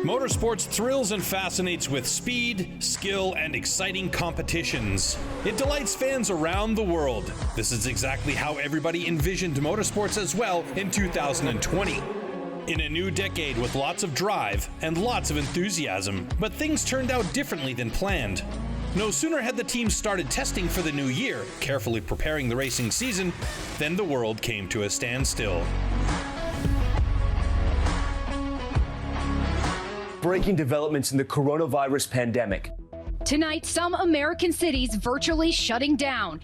Motorsports thrills and fascinates with speed, skill, and exciting competitions. It delights fans around the world. This is exactly how everybody envisioned motorsports as well in 2020. In a new decade with lots of drive and lots of enthusiasm, but things turned out differently than planned. No sooner had the team started testing for the new year, carefully preparing the racing season, than the world came to a standstill. Breaking developments in the coronavirus pandemic. Tonight, some American cities virtually shutting down.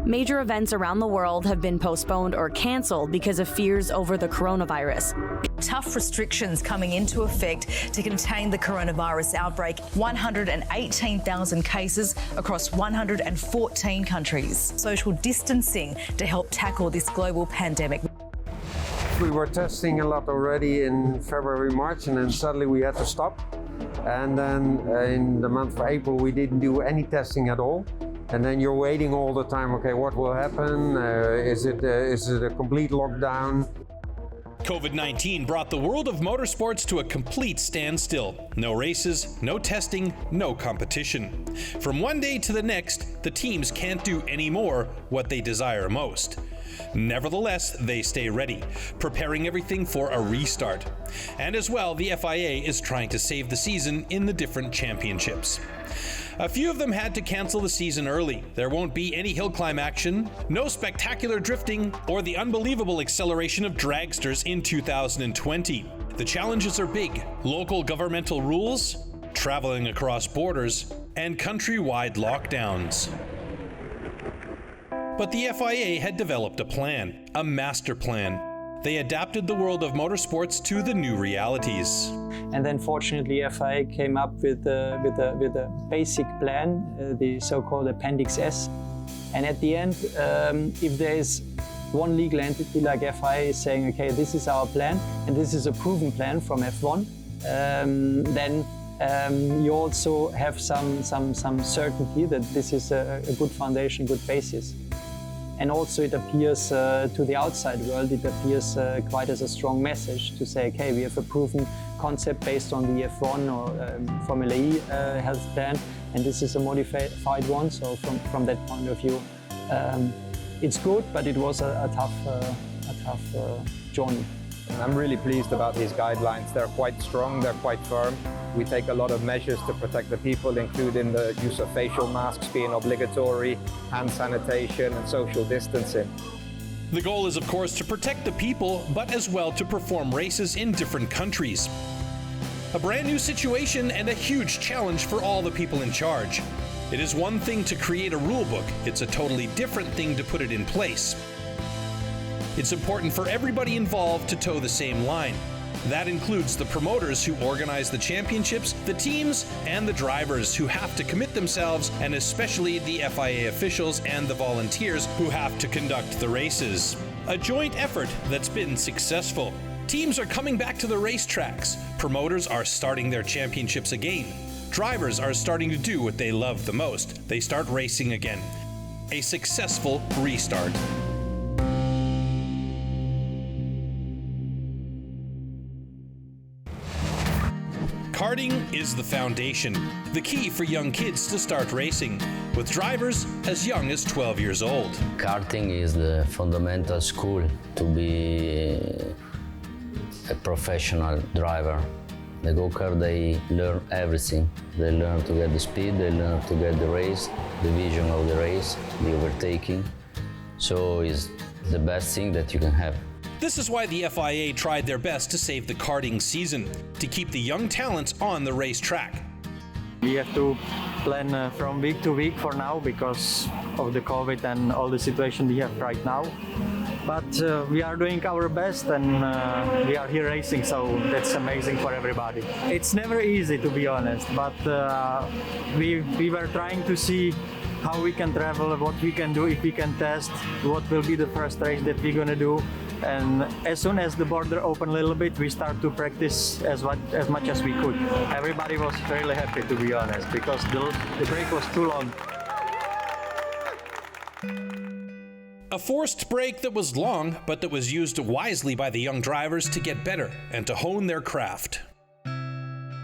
Major events around the world have been postponed or canceled because of fears over the coronavirus. Tough restrictions coming into effect to contain the coronavirus outbreak. 118,000 cases across 114 countries. Social distancing to help tackle this global pandemic. We were testing a lot already in February, March, and then suddenly we had to stop. And then in the month of April, we didn't do any testing at all. And then you're waiting all the time, okay, what will happen? Is it a complete lockdown? COVID-19 brought the world of motorsports to a complete standstill. No races, no testing, no competition. From one day to the next, the teams can't do any more what they desire most. Nevertheless, they stay ready, preparing everything for a restart. And as well, the FIA is trying to save the season in the different championships. A few of them had to cancel the season early. There won't be any hill climb action, no spectacular drifting, or the unbelievable acceleration of dragsters in 2020. The challenges are big: local governmental rules, traveling across borders, and countrywide lockdowns. But the FIA had developed a plan, a master plan. They adapted the world of motorsports to the new realities. And then fortunately FIA came up with a basic plan, the so-called Appendix S. And at the end, if there is one legal entity like FIA is saying, okay, this is our plan, and this is a proven plan from F1, then you also have some certainty that this is a good foundation, good basis. And also it appears to the outside world, it appears quite as a strong message to say, okay, we have a proven concept based on the F1 or Formula E health plan, and this is a modified one. So from that point of view, it's good, but it was a tough journey. I'm really pleased about these guidelines. They're quite strong, they're quite firm. We take a lot of measures to protect the people, including the use of facial masks being obligatory, hand sanitation and social distancing. The goal is, of course, to protect the people, but as well to perform races in different countries. A brand new situation and a huge challenge for all the people in charge. It is one thing to create a rule book, it's a totally different thing to put it in place. It's important for everybody involved to toe the same line. That includes the promoters who organize the championships, the teams, and the drivers who have to commit themselves, and especially the FIA officials and the volunteers who have to conduct the races. A joint effort that's been successful. Teams are coming back to the racetracks. Promoters are starting their championships again. Drivers are starting to do what they love the most. They start racing again. A successful restart. Karting is the foundation, the key for young kids to start racing, with drivers as young as 12 years old. Karting is the fundamental school to be a professional driver. The go-kart, they learn everything. They learn to get the speed, they learn to get the race, the vision of the race, the overtaking. So it's the best thing that you can have. This is why the FIA tried their best to save the karting season, to keep the young talents on the racetrack. We have to plan from week to week for now because of the COVID and all the situation we have right now. But we are doing our best and we are here racing, so that's amazing for everybody. It's never easy, to be honest, but we were trying to see how we can travel, what we can do, if we can test, what will be the first race that we're gonna do. And as soon as the border opened a little bit, we start to practice as much as we could. Everybody was really happy, to be honest, because the break was too long. A forced break that was long, but that was used wisely by the young drivers to get better and to hone their craft.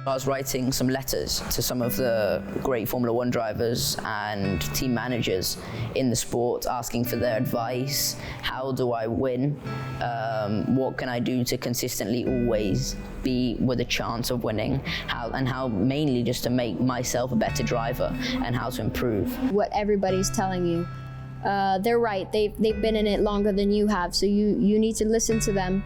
I was writing some letters to some of the great Formula One drivers and team managers in the sport, asking for their advice. How do I win? What can I do to consistently always be with a chance of winning? How mainly just to make myself a better driver and how to improve. What everybody's telling you, they're right. They've been in it longer than you have, so you need to listen to them.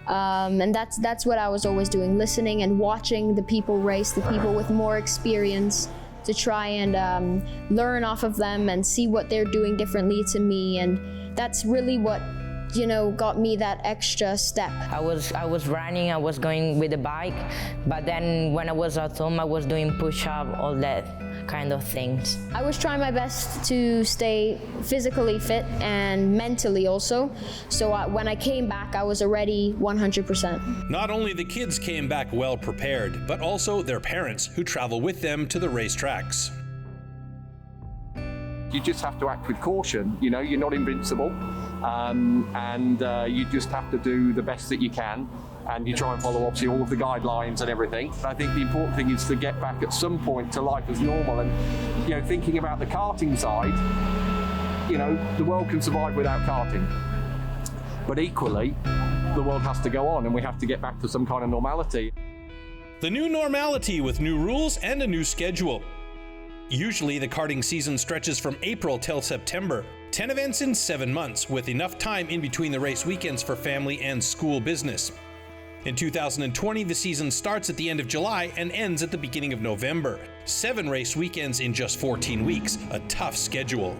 And that's what I was always doing, listening and watching the people race, the people with more experience, to try and learn off of them and see what they're doing differently to me. And that's really what, you know, got me that extra step. I was running, I was going with the bike, but then when I was at home, I was doing push-up, all that kind of things. I was trying my best to stay physically fit and mentally also. So when I came back, I was already 100%. Not only the kids came back well prepared, but also their parents who travel with them to the racetracks. You just have to act with caution. You know, you're not invincible, and you just have to do the best that you can, and you try and follow obviously all of the guidelines and everything. I think the important thing is to get back at some point to life as normal, and you know, thinking about the karting side, you know, the world can survive without karting, but equally the world has to go on and we have to get back to some kind of normality. The new normality with new rules and a new schedule. Usually the karting season stretches from April till September. 10 events in 7 months, with enough time in between the race weekends for family and school business. In 2020, the season starts at the end of July and ends at the beginning of November. 7 race weekends in just 14 weeks, a tough schedule.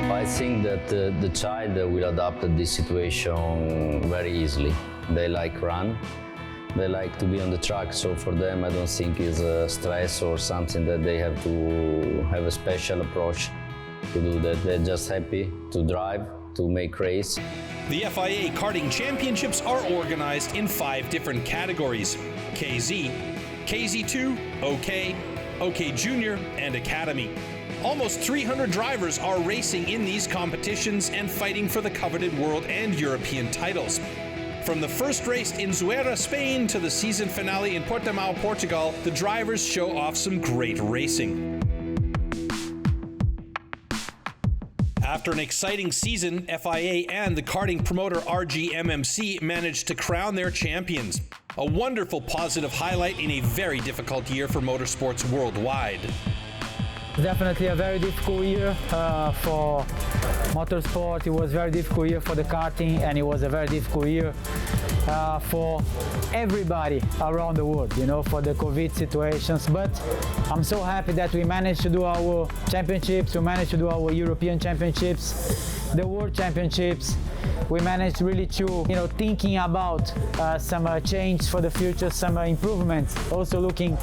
I think that the child will adapt to this situation very easily. They like run. They like to be on the track, so for them I don't think it's a stress or something that they have to have a special approach to do that. They're just happy to drive, to make race. The FIA Karting Championships are organized in 5 different categories: KZ, KZ2, OK, OK Junior, and Academy. Almost 300 drivers are racing in these competitions and fighting for the coveted world and European titles. From the first race in Zuera, Spain, to the season finale in Portimao, Portugal, the drivers show off some great racing. After an exciting season, FIA and the karting promoter RGMMC managed to crown their champions. A wonderful positive highlight in a very difficult year for motorsports worldwide. Definitely a very difficult year for motorsport. It was a very difficult year for the karting, and it was a very difficult year for everybody around the world, you know, for the COVID situations. But I'm so happy that we managed to do our championships, we managed to do our European championships, the World Championships. We managed really to, you know, thinking about some change for the future, some improvements. Also looking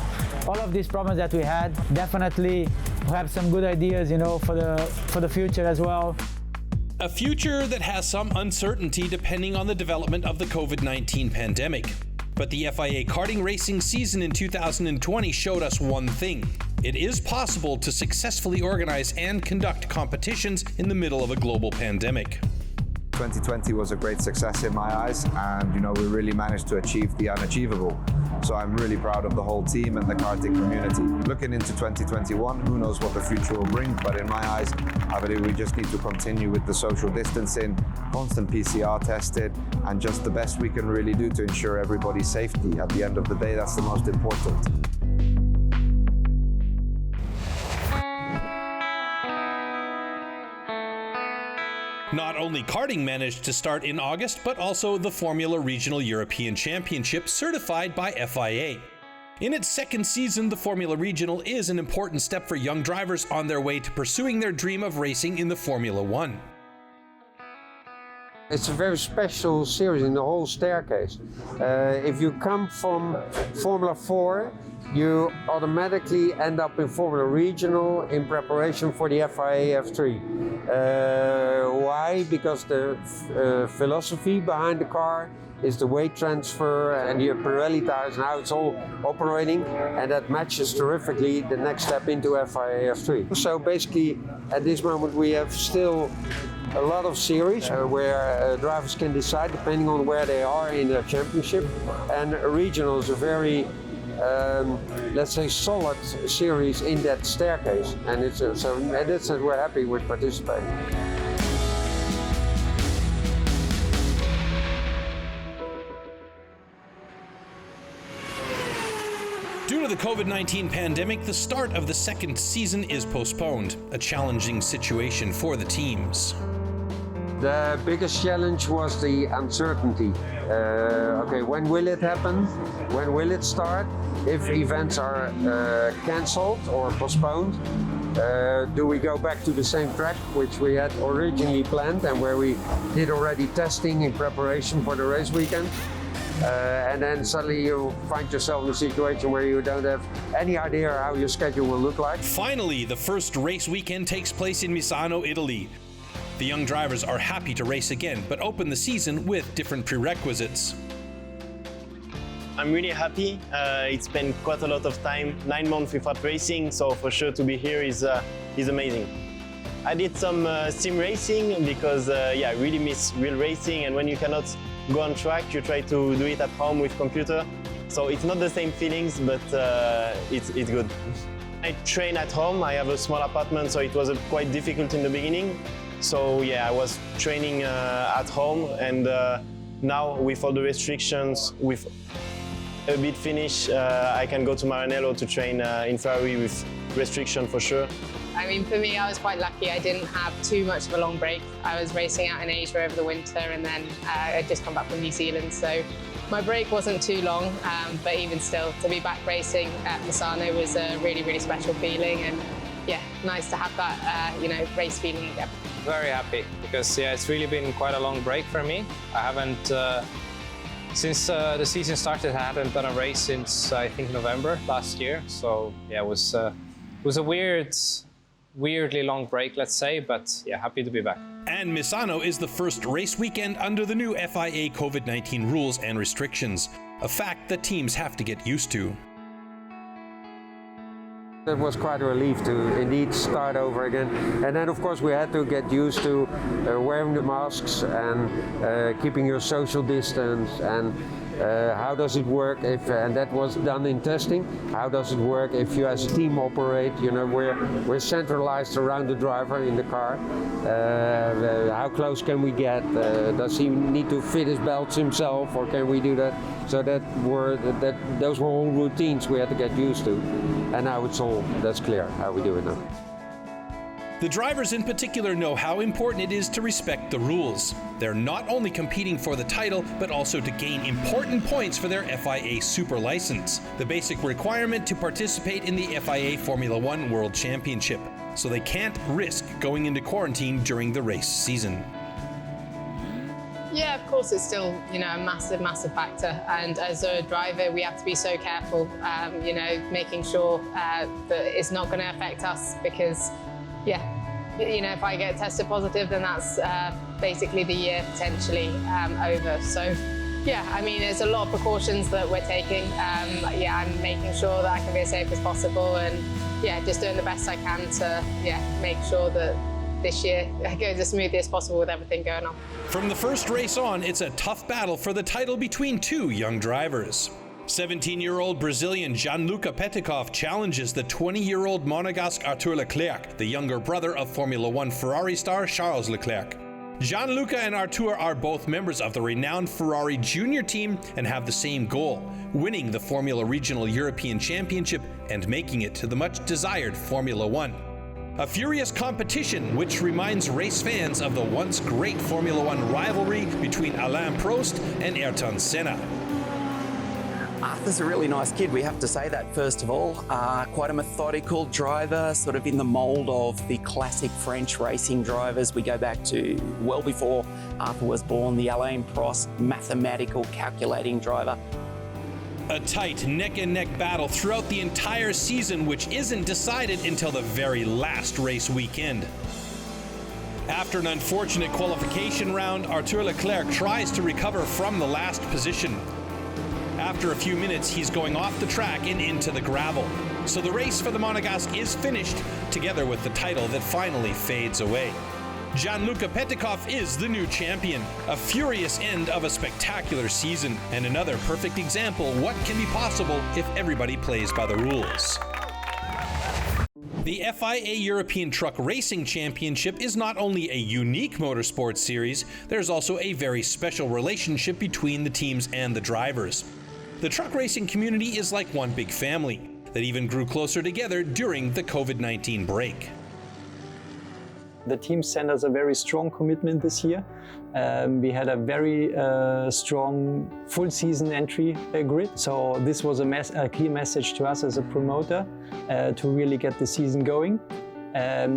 all of these problems that we had, definitely have some good ideas, you know, for the future as well. A future that has some uncertainty depending on the development of the COVID-19 pandemic. But the FIA karting racing season in 2020 showed us one thing. It is possible to successfully organize and conduct competitions in the middle of a global pandemic. 2020 was a great success in my eyes, and you know, we really managed to achieve the unachievable. So I'm really proud of the whole team and the karting community. Looking into 2021, who knows what the future will bring, but in my eyes, I believe we just need to continue with the social distancing, constant PCR tested, and just the best we can really do to ensure everybody's safety. At the end of the day, that's the most important. Not only karting managed to start in August, but also the Formula Regional European Championship, certified by FIA. In its second season, the Formula Regional is an important step for young drivers on their way to pursuing their dream of racing in the Formula One. It's a very special series in the whole staircase. If you come from Formula 4, you automatically end up in Formula Regional in preparation for the FIA F3. Why? Because the philosophy behind the car is the weight transfer and the Pirelli tires and how it's all operating, and that matches terrifically the next step into FIA F3. So basically, at this moment we have still a lot of series where drivers can decide depending on where they are in the championship, and regional is a very let's say solid series in that staircase, and it's so in that sense we're happy with participating. Due to the COVID-19 pandemic, the start of the second season is postponed, a challenging situation for the teams. The biggest challenge was the uncertainty. Okay, when will it happen? When will it start? If events are cancelled or postponed, do we go back to the same track which we had originally planned and where we did already testing in preparation for the race weekend? And then suddenly you find yourself in a situation where you don't have any idea how your schedule will look like. Finally, the first race weekend takes place in Misano, Italy. The young drivers are happy to race again, but open the season with different prerequisites. I'm really happy. It's been quite a lot of time, 9 months without racing, so for sure to be here is amazing. I did some sim racing because I really miss real racing, and when you cannot go on track, you try to do it at home with computer. So it's not the same feelings, but it's good. I train at home. I have a small apartment, so it was quite difficult in the beginning. So I was training at home, and now with all the restrictions, with a bit finish, I can go to Maranello to train in Ferrari with restriction for sure. I mean, for me, I was quite lucky. I didn't have too much of a long break. I was racing out in Asia over the winter, and then I'd just come back from New Zealand. So my break wasn't too long, but even still, to be back racing at Misano was a really, really special feeling. And nice to have that, race feeling again. Very happy because it's really been quite a long break for me. I haven't, since the season started, I hadn't done a race since I think November last year. So it was a weirdly long break, let's say, but happy to be back. And Misano is the first race weekend under the new FIA COVID-19 rules and restrictions, a fact that teams have to get used to. It was quite a relief to indeed start over again. And then of course we had to get used to wearing the masks and keeping your social distance, and how does it work if, and that was done in testing, how does it work if you as a team operate, we're centralized around the driver in the car. How close can we get? Does he need to fit his belts himself, or can we do that? So those were all routines we had to get used to. And now that's clear how we do it now. The drivers in particular know how important it is to respect the rules. They're not only competing for the title, but also to gain important points for their FIA Super License, the basic requirement to participate in the FIA Formula One World Championship. So they can't risk going into quarantine during the race season. Yeah, of course, it's still, a massive, massive factor. And as a driver, we have to be so careful, making sure that it's not going to affect us because, if I get tested positive, then that's basically the year potentially over. So, there's a lot of precautions that we're taking. I'm making sure that I can be as safe as possible, and just doing the best I can to, make sure that this year goes as smoothly as possible with everything going on. From the first race on, it's a tough battle for the title between two young drivers. 17-year-old Brazilian Gianluca Petikov challenges the 20-year-old Monegasque Arthur Leclerc, the younger brother of Formula One Ferrari star Charles Leclerc. Gianluca and Arthur are both members of the renowned Ferrari junior team and have the same goal, winning the Formula Regional European Championship and making it to the much-desired Formula One. A furious competition which reminds race fans of the once great Formula One rivalry between Alain Prost and Ayrton Senna. Arthur's a really nice kid, we have to say that first of all. Quite a methodical driver, sort of in the mould of the classic French racing drivers. We go back to well before Arthur was born, the Alain Prost mathematical calculating driver. A tight neck-and-neck battle throughout the entire season, which isn't decided until the very last race weekend. After an unfortunate qualification round, Arthur Leclerc tries to recover from the last position. After a few minutes, he's going off the track and into the gravel. So the race for the Monegasque is finished, together with the title that finally fades away. Gianluca Petikov is the new champion. A furious end of a spectacular season, and another perfect example what can be possible if everybody plays by the rules. The FIA European Truck Racing Championship is not only a unique motorsport series, there's also a very special relationship between the teams and the drivers. The truck racing community is like one big family that even grew closer together during the COVID-19 break. The team sent us a very strong commitment this year. We had a very strong full season entry grid. So this was a key message to us as a promoter to really get the season going.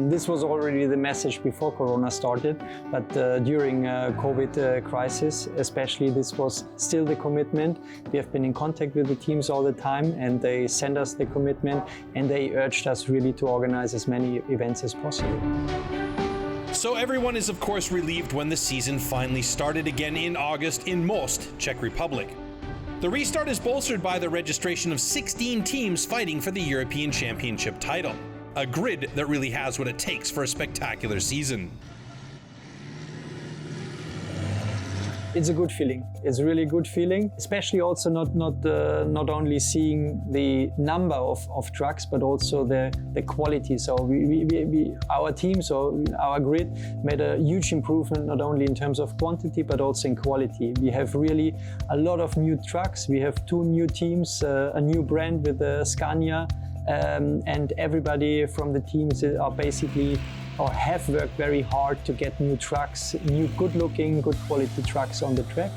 This was already the message before Corona started, but during COVID crisis, especially, this was still the commitment. We have been in contact with the teams all the time, and they sent us the commitment, and they urged us really to organize as many events as possible. So everyone is of course relieved when the season finally started again in August in Most, Czech Republic. The restart is bolstered by the registration of 16 teams fighting for the European Championship title. A grid that really has what it takes for a spectacular season. It's a good feeling. It's a really good feeling, especially also not only seeing the number of trucks, but also the quality. So our team, so our grid, made a huge improvement not only in terms of quantity, but also in quality. We have really a lot of new trucks. We have 2 new teams, a new brand with Scania, and everybody from the teams are basically or have worked very hard to get new trucks, new good-looking, good quality trucks on the track.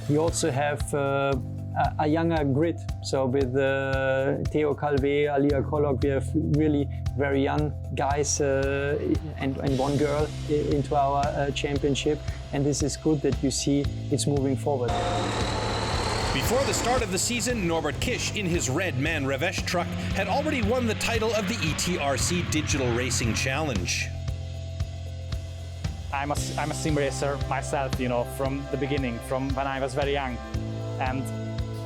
We also have a younger grid, so with Theo Calvé, Alia Kolok, we have really very young guys and one girl into our championship, and this is good that you see it's moving forward. Before the start of the season, Norbert Kish in his red Man Revesh truck had already won the title of the ETRC Digital Racing Challenge. I'm a sim racer myself, you know, from the beginning, from when I was very young, and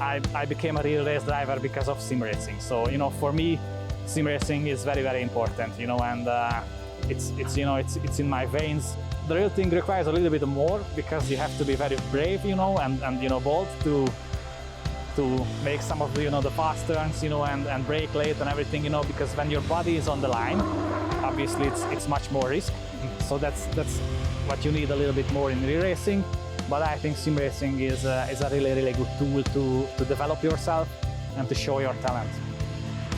I became a real race driver because of sim racing. So, you know, for me, sim racing is very, very important, you know, and it's in my veins. The real thing requires a little bit more because you have to be very brave, you know, and you know, bold to make some of the, you know, the fast turns, you know, and brake late and everything, you know, because when your body is on the line, obviously it's much more risk. So that's what you need a little bit more in real racing. But I think sim racing is a really, really good tool to develop yourself and to show your talent.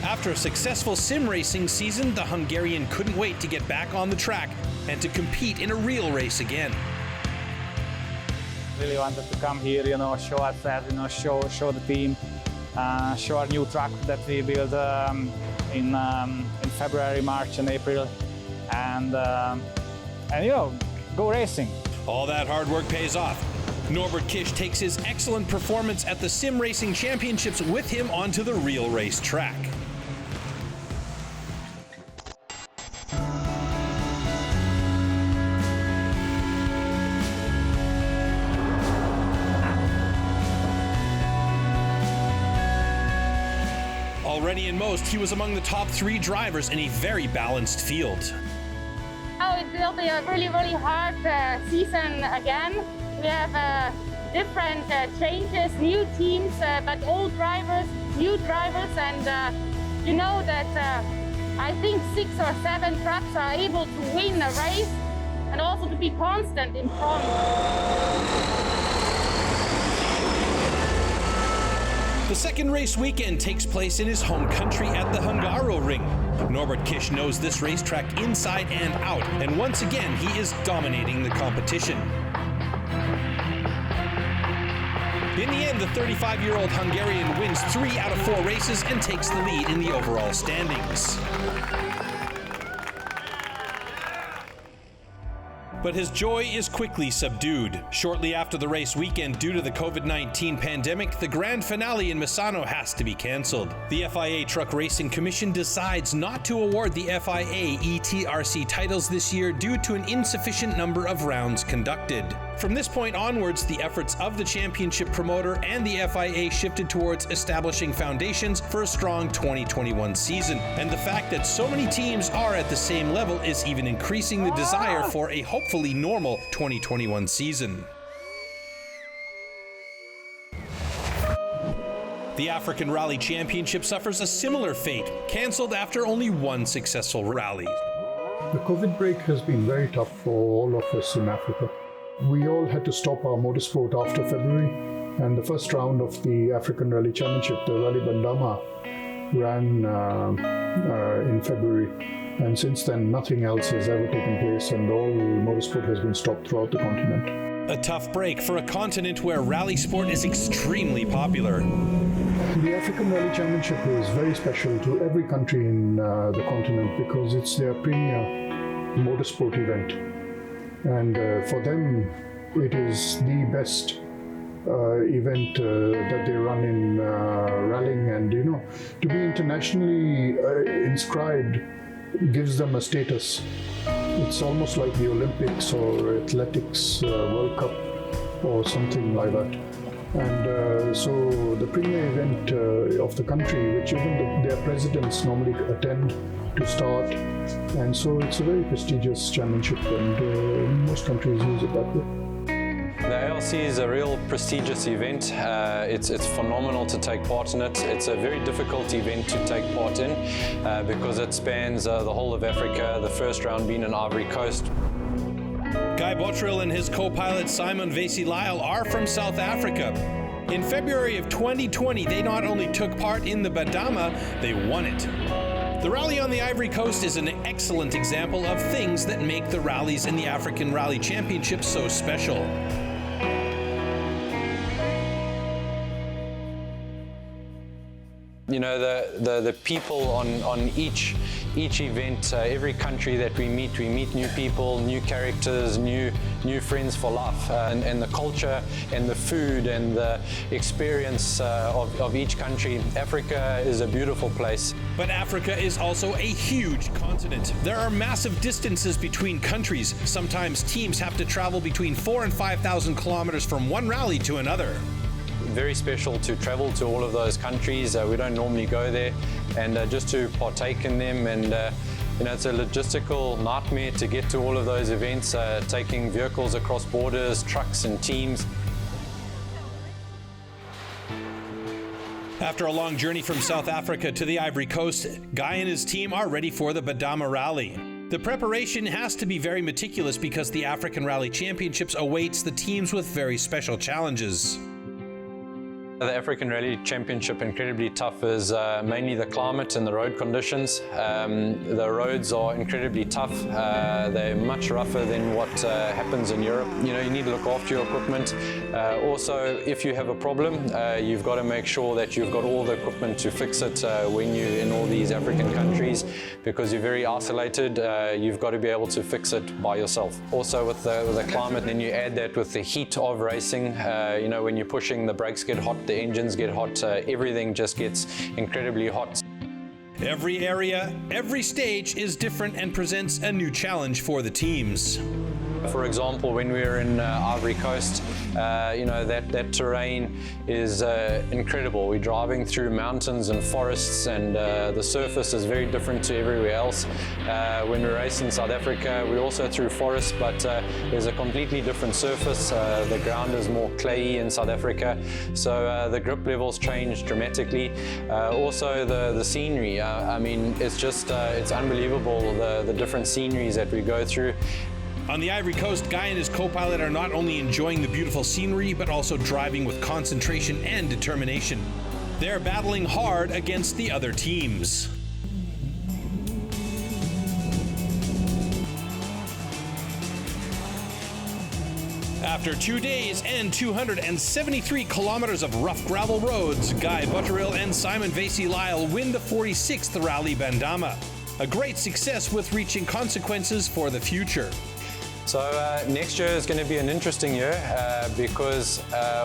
After a successful sim racing season, the Hungarian couldn't wait to get back on the track and to compete in a real race again. Really wanted to come here, you know, show ourselves, you know, show the team, show our new truck that we built in February, March, and April, and you know, go racing. All that hard work pays off. Norbert Kish takes his excellent performance at the Sim Racing Championships with him onto the real race track. Already in Most, he was among the top 3 drivers in a very balanced field. Oh, it will be a really, really hard season again. We have different changes, new teams, but old drivers, new drivers, and you know that I think 6 or 7 trucks are able to win a race and also to be constant in front. The second race weekend takes place in his home country at the Hungaroring. Norbert Kish knows this racetrack inside and out, and once again he is dominating the competition. In the end, the 35-year-old Hungarian wins 3 out of 4 races and takes the lead in the overall standings. But his joy is quickly subdued. Shortly after the race weekend, due to the COVID-19 pandemic, the grand finale in Misano has to be cancelled. The FIA Truck Racing Commission decides not to award the FIA ETRC titles this year due to an insufficient number of rounds conducted. From this point onwards, the efforts of the championship promoter and the FIA shifted towards establishing foundations for a strong 2021 season. And the fact that so many teams are at the same level is even increasing the desire for a hopefully hopefully normal 2021 season. The African Rally Championship suffers a similar fate, cancelled after only one successful rally. The COVID break has been very tough for all of us in Africa. We all had to stop our motorsport after February, and the first round of the African Rally Championship, the Rally Bandama, ran in February. And since then, nothing else has ever taken place, and all motorsport has been stopped throughout the continent. A tough break for a continent where rally sport is extremely popular. The African Rally Championship is very special to every country in the continent because it's their premier motorsport event. And for them, it is the best event that they run in rallying. And, you know, to be internationally inscribed gives them a status. It's almost like the Olympics or Athletics World Cup or something like that. And so the premier event of the country, which even their presidents normally attend to start, and so it's a very prestigious championship, and most countries use it that way. The ARC is a real prestigious event. It's phenomenal to take part in it. It's a very difficult event to take part in because it spans the whole of Africa, the first round being in Ivory Coast. Guy Bottrill and his co-pilot Simon Vesey-Lyle are from South Africa. In February of 2020, they not only took part in the Bandama, they won it. The rally on the Ivory Coast is an excellent example of things that make the rallies in the African Rally Championship so special. You know, the people on each event, every country that we meet new people, new characters, new friends for life, and the culture and the food and the experience of each country. Africa is a beautiful place. But Africa is also a huge continent. There are massive distances between countries. Sometimes teams have to travel between 4,000 and 5,000 kilometers from one rally to another. Very special to travel to all of those countries. We don't normally go there, and just to partake in them, and you know, it's a logistical nightmare to get to all of those events, taking vehicles across borders, trucks and teams. After a long journey from South Africa to the Ivory Coast, Guy and his team are ready for the Bandama Rally. The preparation has to be very meticulous because the African Rally Championships awaits the teams with very special challenges. The African Rally Championship, incredibly tough, is mainly the climate and the road conditions. The roads are incredibly tough. They're much rougher than what happens in Europe. You know, you need to look after your equipment. Also, if you have a problem, you've got to make sure that you've got all the equipment to fix it when you're in all these African countries, because you're very isolated. You've got to be able to fix it by yourself. Also, with the climate, then you add that with the heat of racing. You know, when you're pushing, the brakes get hot, the engines get hot, everything just gets incredibly hot. Every area, every stage is different and presents a new challenge for the teams. For example, when we were in Ivory Coast, you know, that terrain is incredible. We're driving through mountains and forests, and the surface is very different to everywhere else. When we race in South Africa, we're also through forests, but there's a completely different surface. The ground is more clayey in South Africa, so the grip levels change dramatically. Also the scenery, I mean, it's just, it's unbelievable, the different sceneries that we go through. On the Ivory Coast, Guy and his co-pilot are not only enjoying the beautiful scenery, but also driving with concentration and determination. They're battling hard against the other teams. After 2 days and 273 kilometers of rough gravel roads, Guy Bottrill and Simon Vesey-Lyle win the 46th Rally Bandama. A great success with reaching consequences for the future. So next year is going to be an interesting year because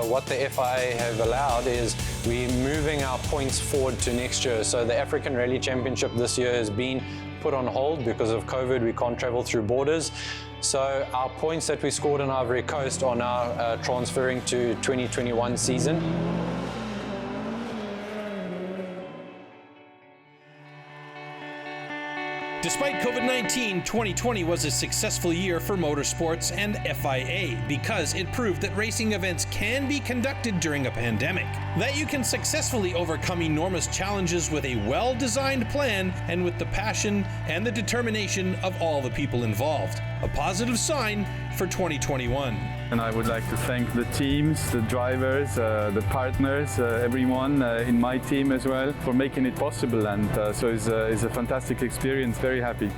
what the FIA have allowed is we're moving our points forward to next year. So the African Rally Championship this year has been put on hold because of COVID. We can't travel through borders. So our points that we scored in Ivory Coast are now transferring to 2021 season. Despite COVID-19, 2020 was a successful year for motorsports and FIA because it proved that racing events can be conducted during a pandemic, that you can successfully overcome enormous challenges with a well-designed plan and with the passion and the determination of all the people involved. A positive sign for 2021. And I would like to thank the teams, the drivers, the partners, everyone in my team as well for making it possible. And so it's a fantastic experience, very happy.